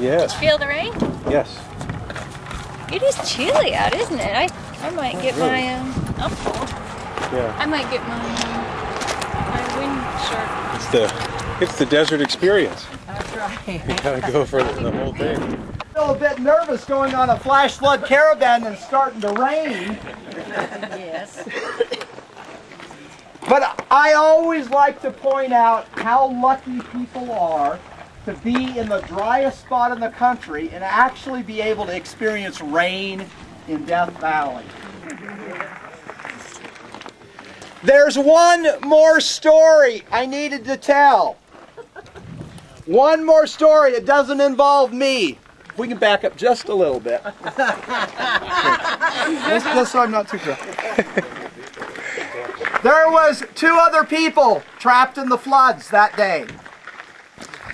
Yes. Did you feel the rain? Yes. It is chilly out, isn't it? I might get really. my Yeah. I might get my wind shirt. It's the desert experience. That's right. You gotta go for the whole thing. Still a bit nervous going on a flash flood caravan and starting to rain. Yes. But I always like to point out how lucky people are to be in the driest spot in the country and actually be able to experience rain in Death Valley. There's one more story I needed to tell. One more story. It doesn't involve me. If we can back up just a little bit. just so I'm not too close. There was two other people trapped in the floods that day.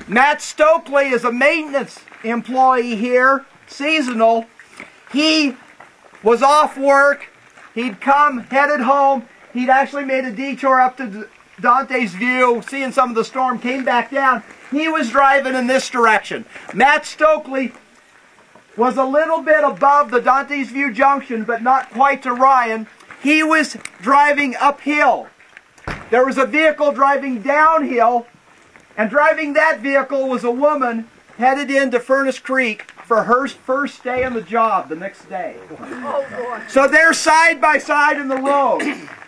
Matt Stokely is a maintenance employee here, seasonal. He was off work. He'd come, headed home. He'd actually made a detour up to Dante's View, seeing some of the storm, came back down. He was driving in this direction. Matt Stokely was a little bit above the Dante's View junction, but not quite to Ryan. He was driving uphill. There was a vehicle driving downhill, and driving that vehicle was a woman headed into Furnace Creek for her first day on the job the next day. Oh, boy. So they're side by side in the road.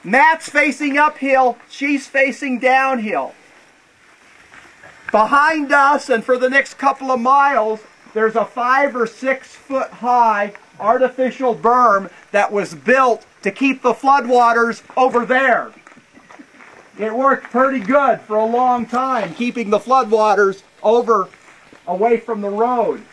Matt's facing uphill, she's facing downhill. Behind us, and for the next couple of miles, there's a 5 or 6 foot high artificial berm that was built to keep the floodwaters over there. It worked pretty good for a long time, keeping the floodwaters away from the road.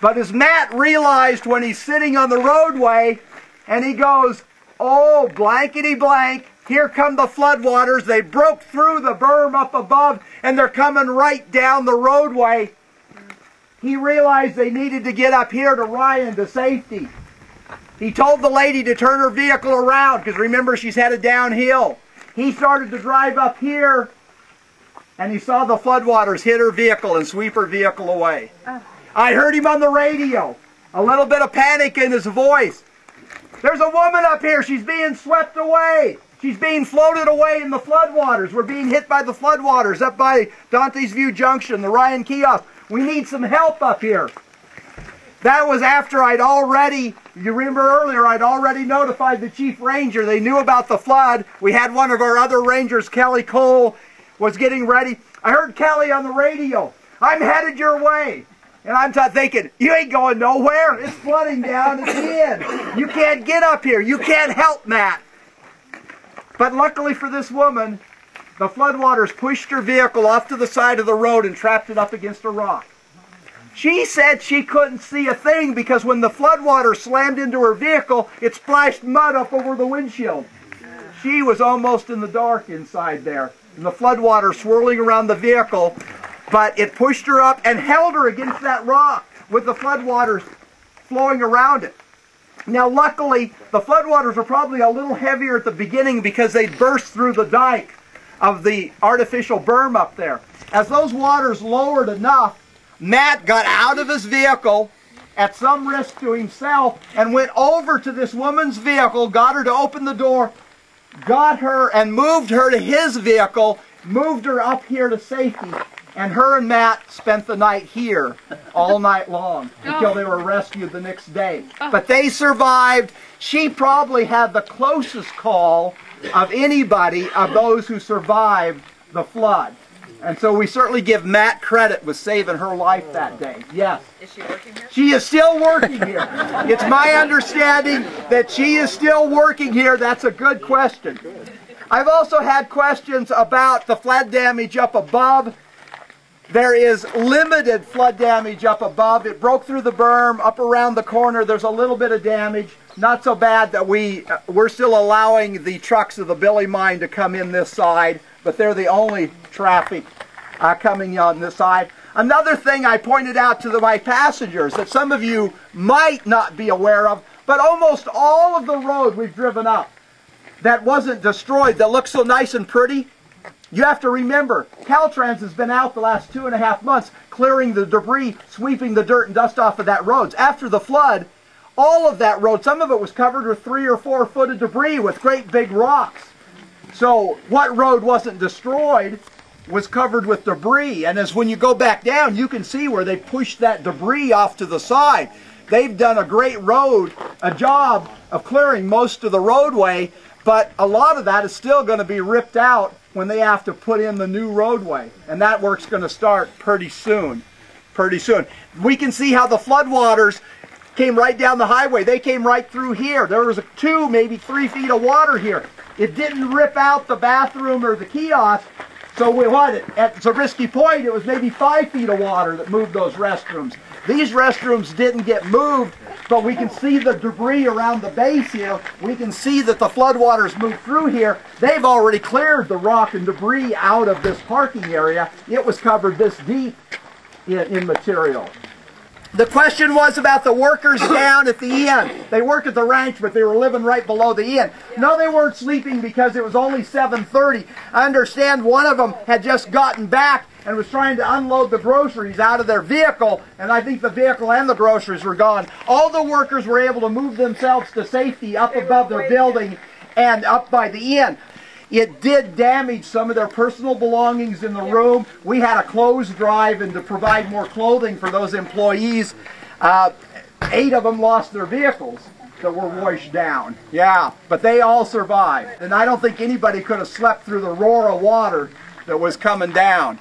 But as Matt realized when he's sitting on the roadway, and he goes, oh, blankety blank, here come the floodwaters. They broke through the berm up above, and they're coming right down the roadway. He realized they needed to get up here to Ryan to safety. He told the lady to turn her vehicle around, because remember, she's headed downhill. He started to drive up here, and he saw the floodwaters hit her vehicle and sweep her vehicle away. I heard him on the radio, a little bit of panic in his voice. There's a woman up here. She's being swept away. She's being floated away in the floodwaters. We're being hit by the floodwaters up by Dante's View Junction, the Ryan Kiosk. We need some help up here. That was after I'd already, you remember earlier, I'd already notified the chief ranger. They knew about the flood. We had one of our other rangers, Kelly Cole, was getting ready. I heard Kelly on the radio. I'm headed your way. And I'm thinking, you ain't going nowhere. It's flooding down at the end. You can't get up here. You can't help Matt. But luckily for this woman, the floodwaters pushed her vehicle off to the side of the road and trapped it up against a rock. She said she couldn't see a thing because when the floodwater slammed into her vehicle, it splashed mud up over the windshield. She was almost in the dark inside there, and the floodwater swirling around the vehicle, but it pushed her up and held her against that rock with the floodwaters flowing around it. Now luckily, the floodwaters were probably a little heavier at the beginning because they burst through the dike of the artificial berm up there. As those waters lowered enough, Matt got out of his vehicle at some risk to himself and went over to this woman's vehicle, got her to open the door, got her and moved her to his vehicle, moved her up here to safety, and her and Matt spent the night here all night long until they were rescued the next day. But they survived. She probably had the closest call of anybody of those who survived the flood. And so we certainly give Matt credit with saving her life that day. Yes. Is she working here? She is still working here. It's my understanding that she is still working here. That's a good question. I've also had questions about the flood damage up above. There is limited flood damage up above. It broke through the berm, up around the corner. There's a little bit of damage. Not so bad that we're still allowing the trucks of the Billy Mine to come in this side, but they're the only traffic coming on this side. Another thing I pointed out to my passengers that some of you might not be aware of, but almost all of the road we've driven up that wasn't destroyed, that looks so nice and pretty, you have to remember, Caltrans has been out the last 2.5 months clearing the debris, sweeping the dirt and dust off of that road. After the flood, all of that road, some of it was covered with 3 or 4 foot of debris with great big rocks. So what road wasn't destroyed was covered with debris. And as when you go back down, you can see where they pushed that debris off to the side. They've done a great job of clearing most of the roadway, but a lot of that is still going to be ripped out when they have to put in the new roadway. And that work's going to start pretty soon. Pretty soon. We can see how the floodwaters came right down the highway. They came right through here. There was 2, maybe 3 feet of water here. It didn't rip out the bathroom or the kiosk. So at Zabriskie Point, it was maybe 5 feet of water that moved those restrooms. These restrooms didn't get moved, but we can see the debris around the base here. We can see that the floodwaters moved through here. They've already cleared the rock and debris out of this parking area. It was covered this deep in material. The question was about the workers down at the inn. They work at the ranch, but they were living right below the inn. No, they weren't sleeping because it was only 7:30. I understand one of them had just gotten back and was trying to unload the groceries out of their vehicle, and I think the vehicle and the groceries were gone. All the workers were able to move themselves to safety up above their building and up by the inn. It did damage some of their personal belongings in the room. We had a clothes drive and to provide more clothing for those employees. 8 of them lost their vehicles that were washed down. Yeah, but they all survived. And I don't think anybody could have slept through the roar of water that was coming down.